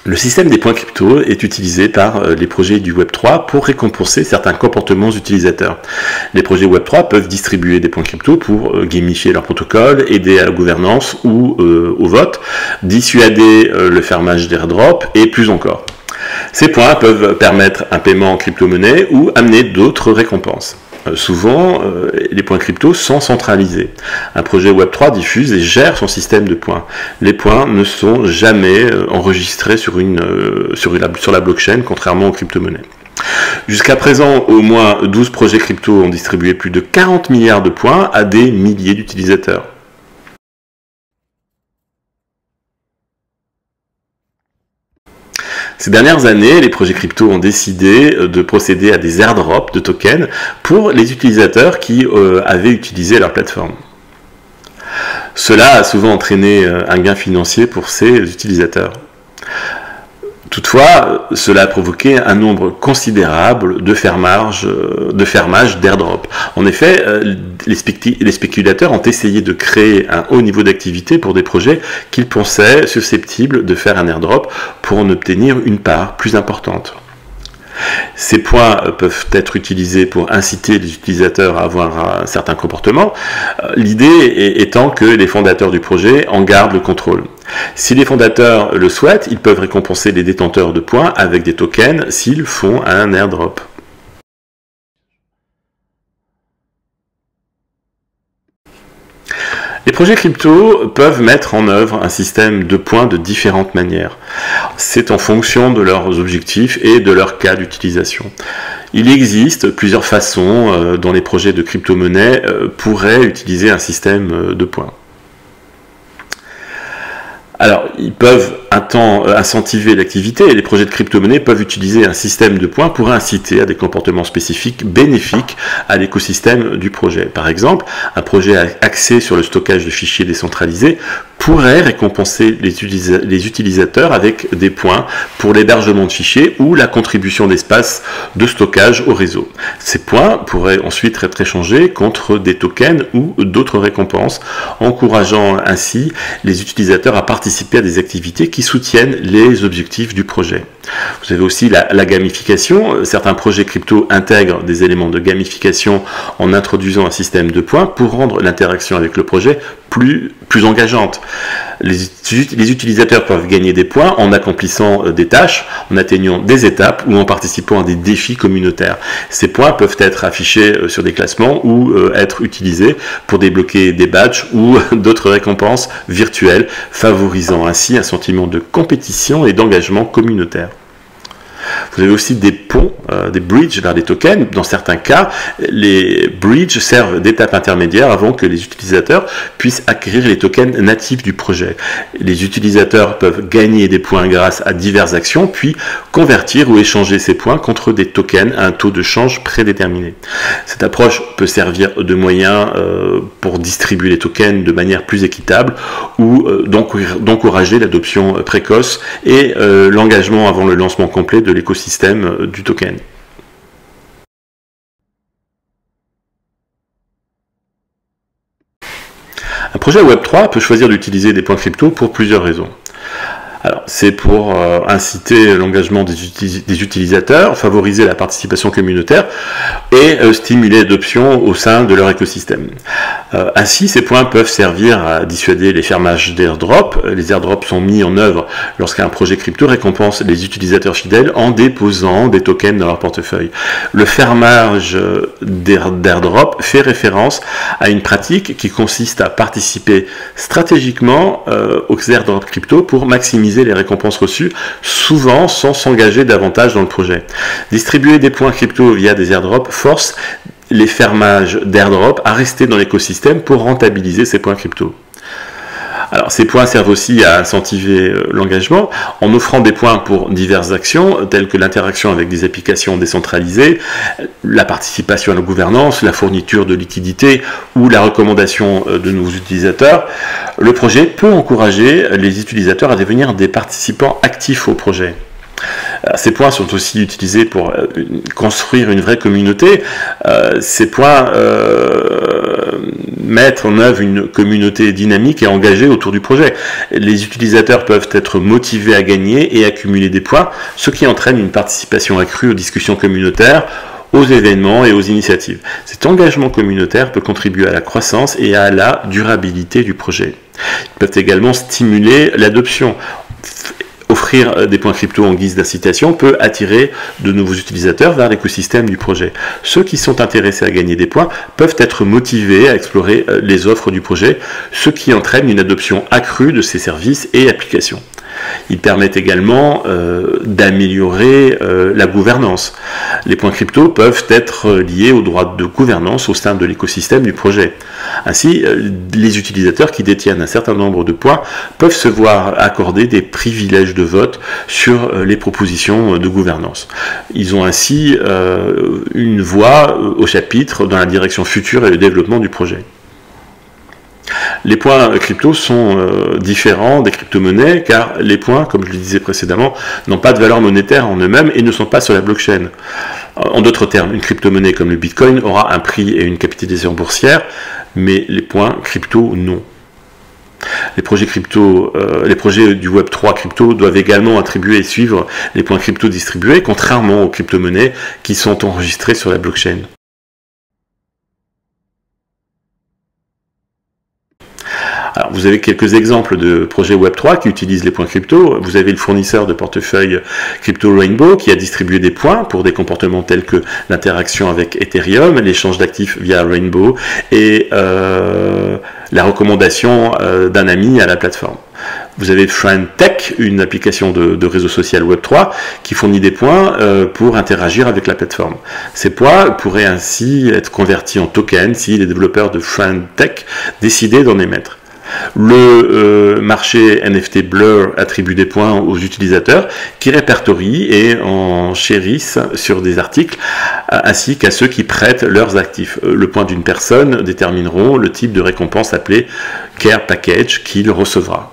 Le système des points crypto est utilisé par les projets du Web3 pour récompenser certains comportements utilisateurs. Les projets Web3 peuvent distribuer des points crypto pour gamifier leur protocole, aider à la gouvernance ou au vote, dissuader le fermage d'airdrop et plus encore. Ces points peuvent permettre un paiement en crypto-monnaie ou amener d'autres récompenses. Souvent, les points crypto sont centralisés. Un projet Web3 diffuse et gère son système de points. Les points ne sont jamais enregistrés sur la blockchain, contrairement aux crypto-monnaies. Jusqu'à présent, au moins 12 projets crypto ont distribué plus de 40 milliards de points à des milliers d'utilisateurs. Ces dernières années, les projets crypto ont décidé de procéder à des airdrops de tokens pour les utilisateurs qui avaient utilisé leur plateforme. Cela a souvent entraîné un gain financier pour ces utilisateurs. Toutefois, cela a provoqué un nombre considérable de fermages d'airdrop. En effet, les spéculateurs ont essayé de créer un haut niveau d'activité pour des projets qu'ils pensaient susceptibles de faire un airdrop pour en obtenir une part plus importante. Ces points peuvent être utilisés pour inciter les utilisateurs à avoir un certain comportement, l'idée étant que les fondateurs du projet en gardent le contrôle. Si les fondateurs le souhaitent, ils peuvent récompenser les détenteurs de points avec des tokens s'ils font un airdrop. Les projets crypto peuvent mettre en œuvre un système de points de différentes manières. C'est en fonction de leurs objectifs et de leur cas d'utilisation. Il existe plusieurs façons dont les projets de crypto-monnaie pourraient utiliser un système de points. Alors, ils peuvent incentiver l'activité et les projets de crypto-monnaie peuvent utiliser un système de points pour inciter à des comportements spécifiques bénéfiques à l'écosystème du projet. Par exemple, un projet axé sur le stockage de fichiers décentralisés pourrait récompenser les utilisateurs avec des points pour l'hébergement de fichiers ou la contribution d'espace de stockage au réseau. Ces points pourraient ensuite être échangés contre des tokens ou d'autres récompenses, encourageant ainsi les utilisateurs à participer à des activités qui soutiennent les objectifs du projet. Vous avez aussi la gamification. Certains projets crypto intègrent des éléments de gamification en introduisant un système de points pour rendre l'interaction avec le projet plus engageante. Les utilisateurs peuvent gagner des points en accomplissant des tâches, en atteignant des étapes ou en participant à des défis communautaires. Ces points peuvent être affichés sur des classements ou être utilisés pour débloquer des badges ou d'autres récompenses virtuelles, favorisant ainsi un sentiment de compétition et d'engagement communautaire. Vous avez aussi des ponts, des bridges vers des tokens. Dans certains cas, les bridges servent d'étape intermédiaire avant que les utilisateurs puissent acquérir les tokens natifs du projet. Les utilisateurs peuvent gagner des points grâce à diverses actions, puis convertir ou échanger ces points contre des tokens à un taux de change prédéterminé. Cette approche peut servir de moyen pour distribuer les tokens de manière plus équitable ou d'encourager l'adoption précoce et l'engagement avant le lancement complet de l'écosystème du token. Un projet Web3 peut choisir d'utiliser des points crypto pour plusieurs raisons. Alors, c'est pour inciter l'engagement des utilisateurs, favoriser la participation communautaire et stimuler l'adoption au sein de leur écosystème. Ainsi, ces points peuvent servir à dissuader les fermages d'airdrops. Les airdrops sont mis en œuvre lorsqu'un projet crypto récompense les utilisateurs fidèles en déposant des tokens dans leur portefeuille. Le fermage d'airdrop fait référence à une pratique qui consiste à participer stratégiquement aux airdrops crypto pour maximiser les récompenses reçues, souvent sans s'engager davantage dans le projet. Distribuer des points crypto via des airdrops force les fermages d'airdrop à rester dans l'écosystème pour rentabiliser ces points crypto. Alors, ces points servent aussi à incentiver l'engagement en offrant des points pour diverses actions, telles que l'interaction avec des applications décentralisées, la participation à la gouvernance, la fourniture de liquidités ou la recommandation de nouveaux utilisateurs. Le projet peut encourager les utilisateurs à devenir des participants actifs au projet. Ces points sont aussi utilisés pour construire une vraie communauté. Ces points mettent en œuvre une communauté dynamique et engagée autour du projet. Les utilisateurs peuvent être motivés à gagner et accumuler des points, ce qui entraîne une participation accrue aux discussions communautaires, aux événements et aux initiatives. Cet engagement communautaire peut contribuer à la croissance et à la durabilité du projet. Ils peuvent également stimuler l'adoption. Offrir des points crypto en guise d'incitation peut attirer de nouveaux utilisateurs vers l'écosystème du projet. Ceux qui sont intéressés à gagner des points peuvent être motivés à explorer les offres du projet, ce qui entraîne une adoption accrue de ces services et applications. Ils permettent également d'améliorer la gouvernance. Les points crypto peuvent être liés aux droits de gouvernance au sein de l'écosystème du projet. Ainsi, les utilisateurs qui détiennent un certain nombre de points peuvent se voir accorder des privilèges de vote sur les propositions de gouvernance. Ils ont ainsi une voix au chapitre dans la direction future et le développement du projet. Les points crypto sont différents des crypto-monnaies car les points, comme je le disais précédemment, n'ont pas de valeur monétaire en eux-mêmes et ne sont pas sur la blockchain. En d'autres termes, une crypto-monnaie comme le Bitcoin aura un prix et une capitalisation boursière, mais les points crypto, non. Les projets du Web3 crypto doivent également attribuer et suivre les points crypto distribués, contrairement aux crypto-monnaies qui sont enregistrées sur la blockchain. Alors, vous avez quelques exemples de projets Web3 qui utilisent les points crypto. Vous avez le fournisseur de portefeuille Crypto Rainbow qui a distribué des points pour des comportements tels que l'interaction avec Ethereum, l'échange d'actifs via Rainbow et la recommandation d'un ami à la plateforme. Vous avez FriendTech, une application de réseau social Web3 qui fournit des points pour interagir avec la plateforme. Ces points pourraient ainsi être convertis en tokens si les développeurs de FriendTech décidaient d'en émettre. Le marché NFT Blur attribue des points aux utilisateurs qui répertorient et en chérissent sur des articles ainsi qu'à ceux qui prêtent leurs actifs. Le point d'une personne détermineront le type de récompense appelé Care Package qu'il recevra.